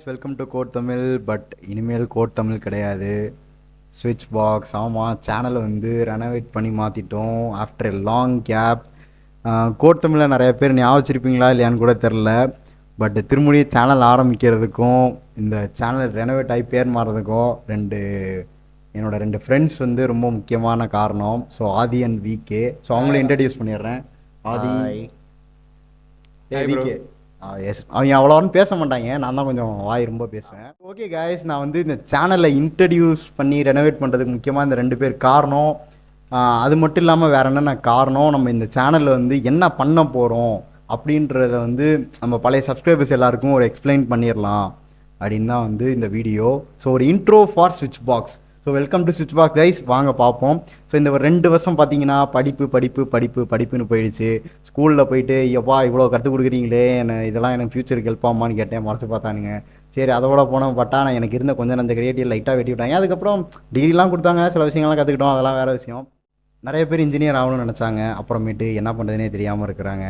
Welcome to code Tamil. But இனிமேல் code Tamil கிடையாது, ஸ்விட்ச் பாக்ஸ். ஆமாம், சேனலை வந்து ரெனோவேட் பண்ணி மாற்றிட்டோம் after a long gap. Code தமிழில் நிறைய பேர் ஞாபகம் வச்சிருப்பீங்களா இல்லையான்னு கூட தெரில. பட் திரும்பி சேனல் ஆரம்பிக்கிறதுக்கும் இந்த சேனல் ரெனோவேட் ஆகி பேர் மாறுறதுக்கும் என்னோட ரெண்டு ஃப்ரெண்ட்ஸ் வந்து ரொம்ப முக்கியமான காரணம். So Aadi and VK. So அவங்கள இன்ட்ரடியூஸ் பண்ணிடுறேன். ஆதி, விகே. எஸ், அவங்க அவ்வளோன்னு பேச மாட்டாங்க, நான் தான் கொஞ்சம் வாய் ரொம்ப பேசுவேன். ஓகே காய்ஸ், நான் வந்து இந்த சேனலை இன்ட்ரடியூஸ் பண்ணி ரெனோவேட் பண்ணுறதுக்கு முக்கியமாக இந்த ரெண்டு பேர் காரணம். அது மட்டும் இல்லாமல் வேறு என்னென்ன காரணம், நம்ம இந்த சேனலில் வந்து என்ன பண்ண போகிறோம் அப்படின்றத வந்து நம்ம பழைய சப்ஸ்கிரைபர்ஸ் எல்லாருக்கும் ஒரு எக்ஸ்பிளைன் பண்ணிடலாம் அப்படின்னு தான் வந்து இந்த வீடியோ. ஸோ ஒரு இன்ட்ரோ ஃபார் ஸ்விட்ச் பாக்ஸ். ஸோ வெல்கம் டு ஸ்விட்ச் பாக்ஸ் கைஸ், வாங்க பார்ப்போம். ஸோ இந்த ஒரு 2 வருஷம் பார்த்தீங்கன்னா படிப்புன்னு போயிடுச்சு. ஸ்கூலில் போயிட்டு எப்பா இவ்வளோ கற்றுக் கொடுக்குறீங்களே, இதெல்லாம் எனக்கு ஃபியூச்சருக்கு ஹெல்ப் ஆகுமான்னு கேட்டேன். மறைச்சு பார்த்தானுங்க. சரி அதோட போனோம். பட்டா நான் எனக்கு இருந்த கொஞ்சம் அந்த கிரியேட்டிவ் லைட்டாக வெட்டி விட்டாங்க. அதுக்கப்புறம் டிகிரிலாம் கொடுத்தாங்க, சில விஷயங்கள்லாம் கற்றுக்கிட்டோம், அதெல்லாம் வேறு விஷயம். நிறைய பேர் இன்ஜினியர் ஆகணும்னு நினச்சாங்க, அப்புறமேட்டு என்ன பண்ணுறதுனே தெரியாமல் இருக்கிறாங்க.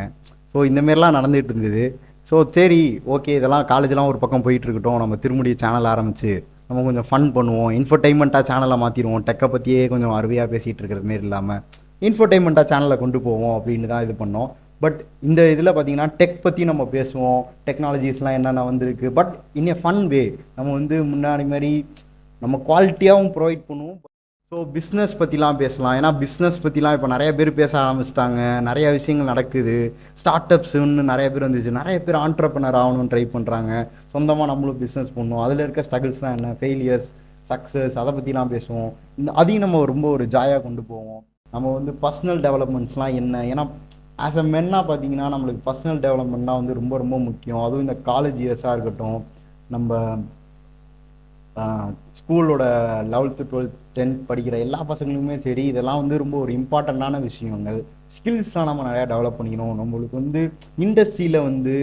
ஸோ இந்தமாரிலாம் நடந்துகிட்டு இருந்தது. ஸோ சரி ஓகே, இதெல்லாம் காலேஜெலாம் ஒரு பக்கம் போயிட்டு இருக்கட்டும், நம்ம திரும்பி சேனல் ஆரம்பிச்சு நம்ம கொஞ்சம் ஃபன் பண்ணுவோம், இன்ஃபர்டைன்மெண்ட்டாக சேனலை மாற்றிடுவோம். டெக்கை பற்றியே கொஞ்சம் அருமையாக பேசிகிட்டு இருக்கிறது மாரி இல்லாமல் இன்ஃபர்டைன்மெண்ட்டாக சேனலை கொண்டு போவோம் அப்படின்னு தான் இது பண்ணோம். பட் இந்த இதில் பார்த்தீங்கன்னா டெக் பற்றி நம்ம பேசுவோம், டெக்னாலஜிஸ்லாம் என்னென்ன வந்திருக்கு, பட் இன் எ ஃபன் வே. நம்ம வந்து முன்னாடி மாதிரி நம்ம குவாலிட்டியாகவும் ப்ரொவைட் பண்ணுவோம். ஸோ பிஸ்னஸ் பற்றிலாம் பேசலாம். ஏன்னா பிஸ்னஸ் பற்றிலாம் இப்போ நிறைய பேர் பேச ஆரம்பிச்சிட்டாங்க, நிறைய விஷயங்கள் நடக்குது. ஸ்டார்ட் அப்ஸ்ன்னு நிறைய பேர் வந்துச்சு, நிறைய பேர் ஆண்டர்ப்ரனர் ஆகணும்னு ட்ரை பண்ணுறாங்க, சொந்தமாக நம்மளும் பிஸ்னஸ் பண்ணுவோம். அதில் இருக்க ஸ்ட்ரகிள்ஸ்லாம் என்ன, ஃபெயிலியர்ஸ், சக்ஸஸ், அதை பற்றிலாம் பேசுவோம். அதையும் நம்ம ரொம்ப ஒரு ஜாயாக கொண்டு போவோம். நம்ம வந்து பர்சனல் டெவலப்மெண்ட்ஸ்லாம் என்ன, ஏன்னா ஆஸ் அ மென்னாக பார்த்தீங்கன்னா நம்மளுக்கு பர்சனல் டெவலப்மெண்ட்லாம் வந்து ரொம்ப ரொம்ப முக்கியம். அதுவும் இந்த காலேஜ் இயர்ஸாக இருக்கட்டும், நம்ம ஸ்கூலோட 11th 12th 10th படிக்கிற எல்லா பசங்களுக்குமே சரி, இதெல்லாம் வந்து ரொம்ப ஒரு இம்பார்ட்டண்ட்டான விஷயங்கள். ஸ்கில்ஸ்லாம் நம்ம நிறையா டெவலப் பண்ணிக்கணும். நம்மளுக்கு வந்து இண்டஸ்ட்ரியில் வந்து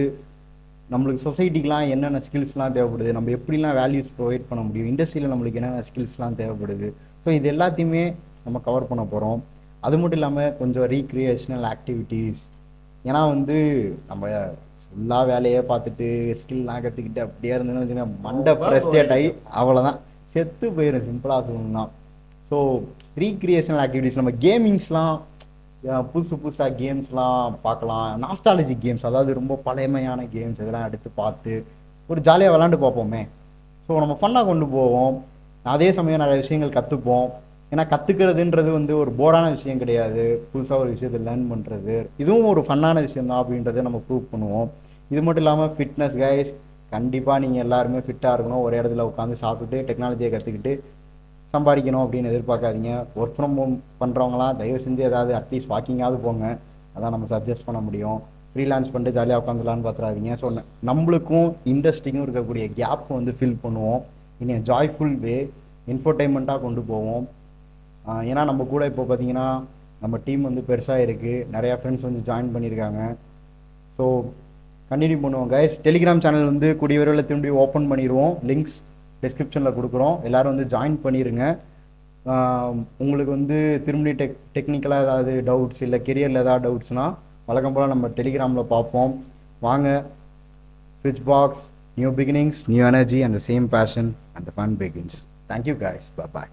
நம்மளுக்கு சொசைட்டிக்கெலாம் என்னென்ன ஸ்கில்ஸ்லாம் தேவைப்படுது, நம்ம எப்படிலாம் வேல்யூஸ் ப்ரொவைட் பண்ண முடியும், இண்டஸ்ட்ரியில் நம்மளுக்கு என்னென்ன ஸ்கில்ஸ்லாம் தேவைப்படுது. ஸோ இது எல்லாத்தையுமே நம்ம கவர் பண்ண போகிறோம். அது மட்டும் இல்லாமல் கொஞ்சம் ரீக்ரியேஷனல் ஆக்டிவிட்டீஸ். ஏன்னா வந்து நம்ம ஃபுல்லாக வேலையை பார்த்துட்டு ஸ்கில்லாம் கற்றுக்கிட்டு அப்படியே இருந்ததுன்னு வச்சுக்கோங்க, மண்டை ஃப்ரஸ்ட்ரேட் ஆகி அவ்வளோதான், செத்து போயிடும் சிம்பிளாக சொல்லணும்னா. ஸோ ரீக்ரியேஷனல் ஆக்டிவிட்டீஸ், நம்ம கேமிங்ஸ்லாம் புதுசாக கேம்ஸ்லாம் பார்க்கலாம். நாஸ்டாலஜிக் கேம்ஸ், அதாவது ரொம்ப பழமையான கேம்ஸ் இதெல்லாம் எடுத்து பார்த்து ஒரு ஜாலியாக விளாண்டு பார்ப்போமே. ஸோ நம்ம ஃபன்னாக கொண்டு போவோம், அதே சமயம் நிறைய விஷயங்கள் கற்றுப்போம். ஏன்னா கற்றுக்கிறதுன்றது வந்து ஒரு போரான விஷயம் கிடையாது, புதுசாக ஒரு விஷயத்தை லேர்ன் பண்ணுறது இதுவும் ஒரு ஃபன்னான விஷயம் தான் அப்படின்றத நம்ம ப்ரூவ் பண்ணுவோம். இது மட்டும் இல்லாமல் ஃபிட்னஸ் கைஸ், கண்டிப்பாக நீங்கள் எல்லாருமே ஃபிட்டாக இருக்கணும். ஒரே இடத்துல உட்காந்து சாப்பிட்டுட்டு டெக்னாலஜியை கற்றுக்கிட்டு சம்பாதிக்கணும் அப்படின்னு எதிர்பார்க்காதீங்க. ஒர்க் ஃப்ரம் ஹோம் பண்ணுறவங்களாம் தயவு செஞ்சு ஏதாவது அட்லீஸ்ட் வாக்கிங்காவது போங்க, அதான் நம்ம சஜஸ்ட் பண்ண முடியும். ஃப்ரீலான்ஸ் பண்ணிட்டு ஜாலியாக உட்காந்துலான்னு பார்த்துறாதீங்க. ஸோ நம்மளுக்கும் இண்டஸ்ட்ரிக்கும் இருக்கக்கூடிய கேப் வந்து ஃபில் பண்ணுவோம் இன் எ ஜாய்ஃபுல் வே, இன்ஃபர்டைன்மெண்ட்டாக கொண்டு போவோம். ஏன்னா நம்ம கூட இப்போ பார்த்தீங்கன்னா நம்ம டீம் வந்து பெருசாக இருக்குது, நிறையா ஃப்ரெண்ட்ஸ் வந்து ஜாயின் பண்ணியிருக்காங்க. ஸோ கண்டினியூ பண்ணுவோம் கைஸ். டெலிகிராம் சேனல் வந்து கூடிய விரைவில் திரும்பி ஓப்பன் பண்ணிடுவோம், லிங்க்ஸ் டிஸ்கிரிப்ஷனில் கொடுக்குறோம், எல்லோரும் வந்து ஜாயின் பண்ணிடுங்க. உங்களுக்கு வந்து திரும்பி டெக்னிக்கலாக ஏதாவது டவுட்ஸ் இல்லை கெரியரில் ஏதாவது டவுட்ஸ்னால் வழக்கம் போல் நம்ம டெலிகிராமில் பார்ப்போம். வாங்க, ஸ்விட்ச் box, new beginnings, new energy and the same passion and the fun begins. Thank you guys, bye.